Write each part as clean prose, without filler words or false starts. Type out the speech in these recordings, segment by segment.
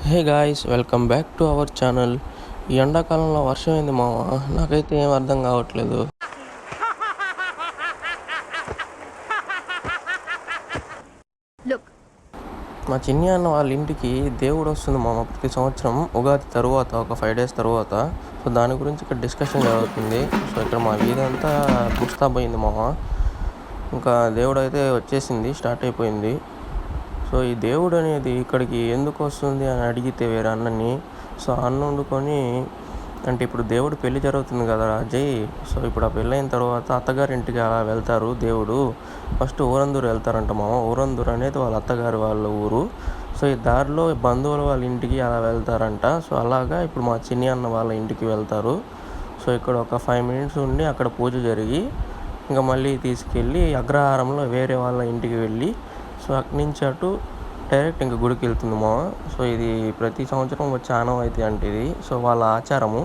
Hey guys, welcome back to our channel. ఈ ఎండాకాలంలో వర్షం ఏంది మామ, నాకైతే ఏం అర్థం కావట్లేదు. మా చిన్ని అన్న వాళ్ళ ఇంటికి దేవుడు వస్తుంది మామ ప్రతి సంవత్సరం ఉగాది తరువాత ఒక 5 days తర్వాత. సో దాని గురించి ఇక్కడ డిస్కషన్ జరుగుతుంది. సో ఇక్కడ మా వీధి అంతా ముస్తాబోయింది మామ. ఇంకా దేవుడు అయితే వచ్చేసింది, స్టార్ట్ అయిపోయింది. సో ఈ దేవుడు అనేది ఇక్కడికి ఎందుకు వస్తుంది అని అడిగితే వేరే అన్నని, సో అన్న వండుకొని అంటే ఇప్పుడు దేవుడు పెళ్లి జరుగుతుంది కదా అజయ్. సో ఇప్పుడు ఆ పెళ్ళి అయిన తర్వాత అత్తగారింటికి అలా వెళ్తారు దేవుడు. ఫస్ట్ ఊరందూరు వెళ్తారంట మామ. ఊరందూరు అనేది వాళ్ళ అత్తగారు వాళ్ళ ఊరు. సో ఈ దారిలో బంధువుల వాళ్ళ ఇంటికి అలా వెళ్తారంట. సో అలాగా ఇప్పుడు మా చిన్ని అన్న వాళ్ళ ఇంటికి వెళ్తారు. సో ఇక్కడ ఒక 5 minutes ఉండి అక్కడ పూజ జరిగి ఇంకా మళ్ళీ తీసుకెళ్ళి అగ్రహారంలో వేరే వాళ్ళ ఇంటికి వెళ్ళి సో అక్కడి నుంచి అటు డైరెక్ట్ ఇంకా గుడికి వెళ్తుంది మామ. సో ఇది ప్రతి సంవత్సరం వచ్చే ఆనవాయితీ అంటే ఇది. సో వాళ్ళ ఆచారము.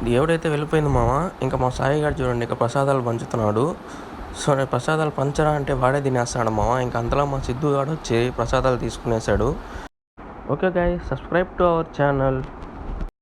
దేవుడైతే వెళ్ళిపోయింది మామ. ఇంకా మా సాయి గారు చూడండి ఇంకా ప్రసాదాలు పంచుతున్నాడు. సో నేను ప్రసాదాలు పంచరా అంటే వాడే తినేస్తాడు మామ. ఇంకా అంతలా మా సిద్ధు గాడు వచ్చి ప్రసాదాలు తీసుకునేసాడు. Okay guys, subscribe to our channel.